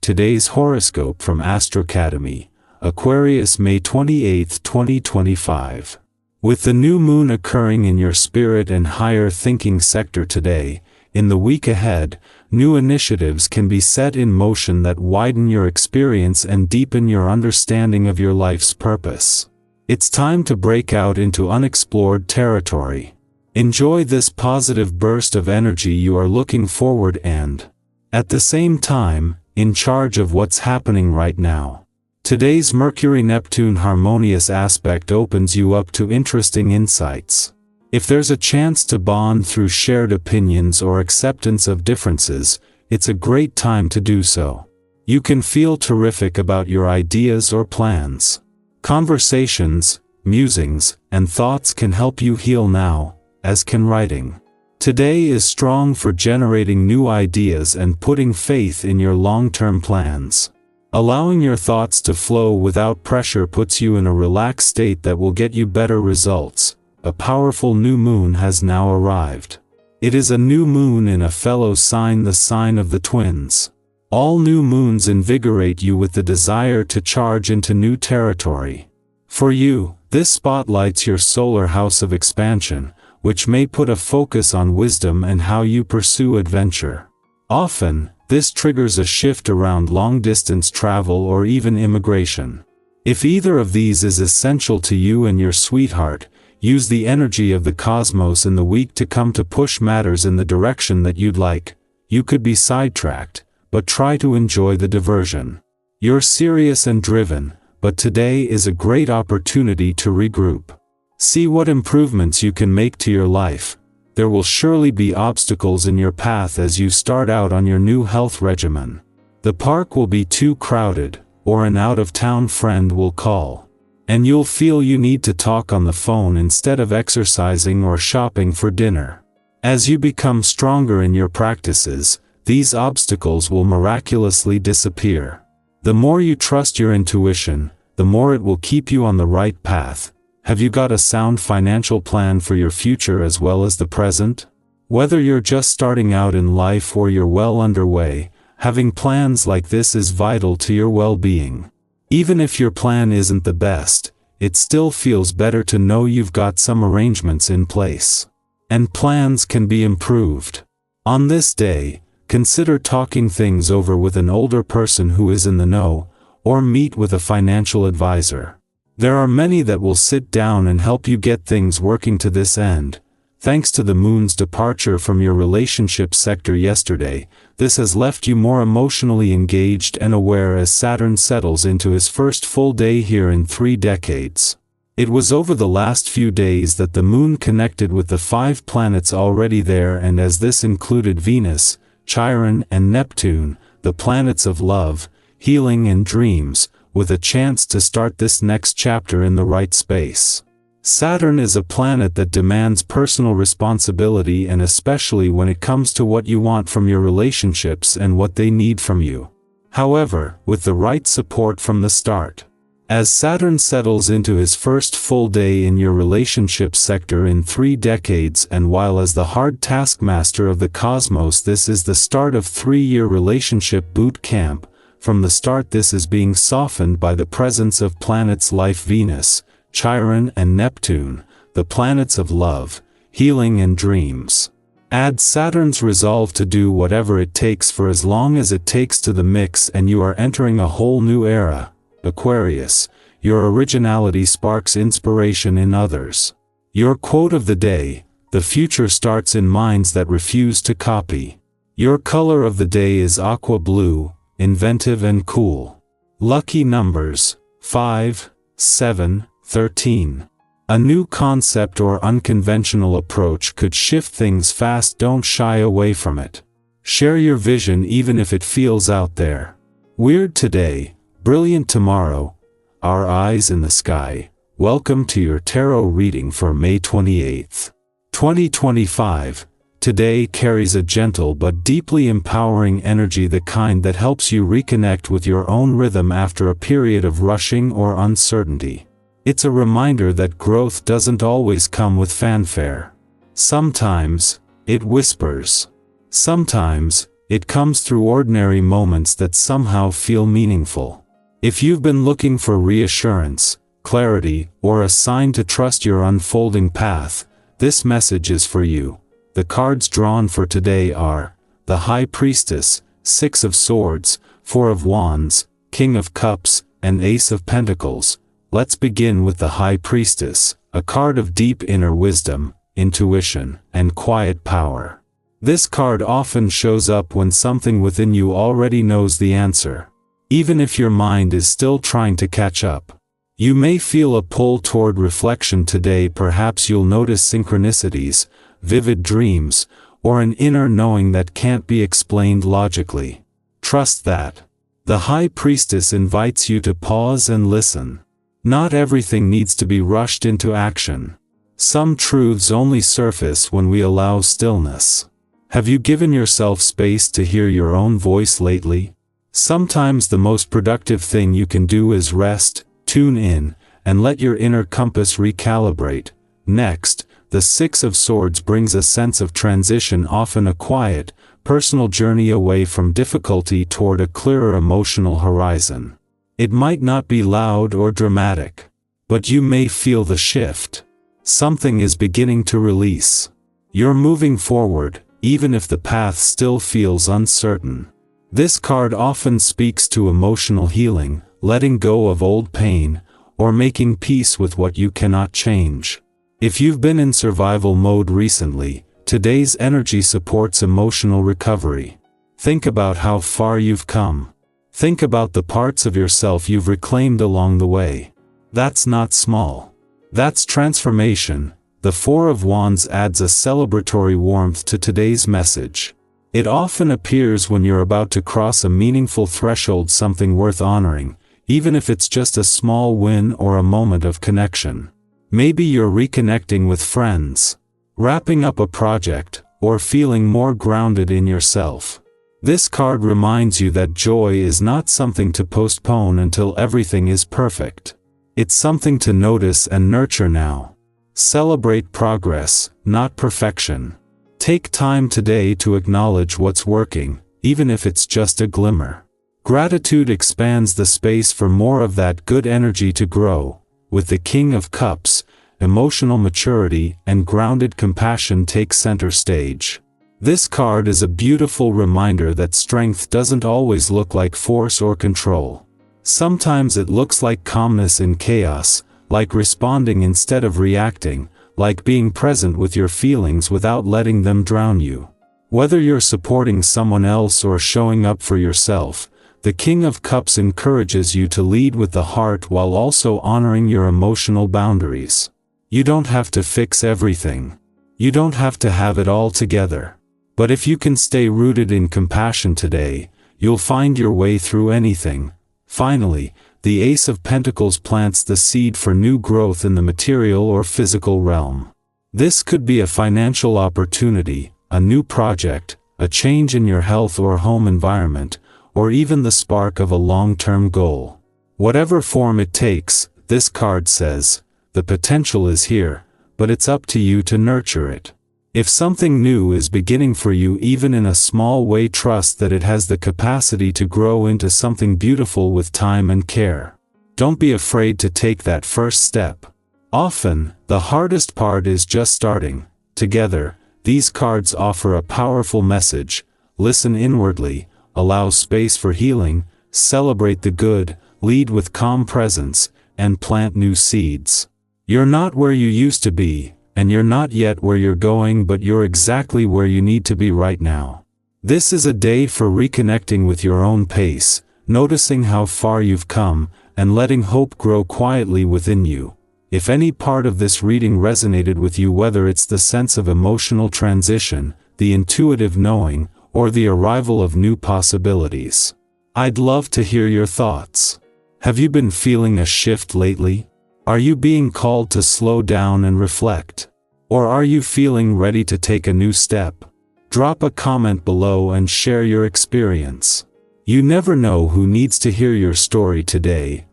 today's horoscope from Astrocademy, Aquarius, May 28, 2025. With the new moon occurring in your spirit and higher thinking sector today, in the week ahead, new initiatives can be set in motion that widen your experience and deepen your understanding of your life's purpose. It's time to break out into unexplored territory. Enjoy this positive burst of energy you are looking forward and, at the same time, in charge of what's happening right now. Today's Mercury-Neptune harmonious aspect opens you up to interesting insights. If there's a chance to bond through shared opinions or acceptance of differences, it's a great time to do so. You can feel terrific about your ideas or plans. Conversations, musings, and thoughts can help you heal now, as can writing. Today is strong for generating new ideas and putting faith in your long-term plans. Allowing your thoughts to flow without pressure puts you in a relaxed state that will get you better results. A powerful new moon has now arrived. It is a new moon in a fellow sign, the sign of the twins. All new moons invigorate you with the desire to charge into new territory. For you, this spotlights your solar house of expansion, which may put a focus on wisdom and how you pursue adventure. Often, this triggers a shift around long-distance travel or even immigration. If either of these is essential to you and your sweetheart, use the energy of the cosmos in the week to come to push matters in the direction that you'd like. You could be sidetracked, but try to enjoy the diversion. You're serious and driven, but today is a great opportunity to regroup. See what improvements you can make to your life. There will surely be obstacles in your path as you start out on your new health regimen. The park will be too crowded, or an out-of-town friend will call. And you'll feel you need to talk on the phone instead of exercising or shopping for dinner. As you become stronger in your practices, these obstacles will miraculously disappear. The more you trust your intuition, the more it will keep you on the right path. Have you got a sound financial plan for your future as well as the present? Whether you're just starting out in life or you're well underway, having plans like this is vital to your well-being. Even if your plan isn't the best, it still feels better to know you've got some arrangements in place. And plans can be improved. On this day, consider talking things over with an older person who is in the know, or meet with a financial advisor. There are many that will sit down and help you get things working to this end. Thanks to the moon's departure from your relationship sector yesterday, this has left you more emotionally engaged and aware as Saturn settles into his first full day here in 3 decades. It was over the last few days that the moon connected with the 5 planets already there, and as this included Venus, Chiron, and Neptune, the planets of love, healing, and dreams, with a chance to start this next chapter in the right space. Saturn is a planet that demands personal responsibility, and especially when it comes to what you want from your relationships and what they need from you. However, with the right support from the start. As Saturn settles into his first full day in your relationship sector in 3 decades, and while as the hard taskmaster of the cosmos this is the start of 3-year relationship boot camp, from the start this is being softened by the presence of planets like Venus, Chiron, and Neptune, the planets of love, healing, and dreams. Add Saturn's resolve to do whatever it takes for as long as it takes to the mix and you are entering a whole new era. Aquarius, your originality sparks inspiration in others. Your quote of the day: the future starts in minds that refuse to copy. Your color of the day is aqua blue, inventive and cool. Lucky numbers: 5, 7, 13. A new concept or unconventional approach could shift things fast. Don't shy away from it. Share your vision even if it feels out there. Weird today, brilliant tomorrow. Our eyes in the sky. Welcome to your tarot reading for May 28, 2025. Today carries a gentle but deeply empowering energy, the kind that helps you reconnect with your own rhythm after a period of rushing or uncertainty. It's a reminder that growth doesn't always come with fanfare. Sometimes, it whispers. Sometimes, It comes through ordinary moments that somehow feel meaningful. If you've been looking for reassurance, clarity, or a sign to trust your unfolding path, this message is for you. The cards drawn for today are the High Priestess, Six of Swords, Four of Wands, King of Cups, and Ace of Pentacles. Let's begin with the High Priestess, a card of deep inner wisdom, intuition, and quiet power. This card often shows up when something within you already knows the answer, even if your mind is still trying to catch up. You may feel a pull toward reflection today. Perhaps you'll notice synchronicities, vivid dreams, or an inner knowing that can't be explained logically. Trust that. The High Priestess invites you to pause and listen. Not everything needs to be rushed into action. Some truths only surface when we allow stillness. Have you given yourself space to hear your own voice lately? Sometimes the most productive thing you can do is rest, tune in, and let your inner compass recalibrate. Next, the Six of Swords brings a sense of transition, often a quiet, personal journey away from difficulty toward a clearer emotional horizon. It might not be loud or dramatic, but you may feel the shift. Something is beginning to release. You're moving forward, even if the path still feels uncertain. This card often speaks to emotional healing, letting go of old pain, or making peace with what you cannot change. If you've been in survival mode recently, today's energy supports emotional recovery. Think about how far you've come. Think about the parts of yourself you've reclaimed along the way. That's not small. That's transformation. The Four of Wands adds a celebratory warmth to today's message. It often appears when you're about to cross a meaningful threshold, something worth honoring, even if it's just a small win or a moment of connection. Maybe you're reconnecting with friends, wrapping up a project, or feeling more grounded in yourself. This card reminds you that joy is not something to postpone until everything is perfect. It's something to notice and nurture now. Celebrate progress, not perfection. Take time today to acknowledge what's working, even if it's just a glimmer. Gratitude expands the space for more of that good energy to grow. With the King of Cups, emotional maturity and grounded compassion take center stage. This card is a beautiful reminder that strength doesn't always look like force or control. Sometimes it looks like calmness in chaos, like responding instead of reacting, like being present with your feelings without letting them drown you. Whether you're supporting someone else or showing up for yourself, the King of Cups encourages you to lead with the heart while also honoring your emotional boundaries. You don't have to fix everything. You don't have to have it all together. But if you can stay rooted in compassion today, you'll find your way through anything. Finally, the Ace of Pentacles plants the seed for new growth in the material or physical realm. This could be a financial opportunity, a new project, a change in your health or home environment, or even the spark of a long-term goal. Whatever form it takes, this card says, the potential is here, but it's up to you to nurture it. If something new is beginning for you, even in a small way, trust that it has the capacity to grow into something beautiful with time and care. Don't be afraid to take that first step. Often, the hardest part is just starting. Together, these cards offer a powerful message. Listen inwardly, allow space for healing, celebrate the good, lead with calm presence, and plant new seeds. You're not where you used to be, and you're not yet where you're going, but you're exactly where you need to be right now. This is a day for reconnecting with your own pace, noticing how far you've come, and letting hope grow quietly within you. If any part of this reading resonated with you, whether it's the sense of emotional transition, the intuitive knowing, or the arrival of new possibilities, I'd love to hear your thoughts. Have you been feeling a shift lately? Are you being called to slow down and reflect? Or are you feeling ready to take a new step? Drop a comment below and share your experience. You never know who needs to hear your story today.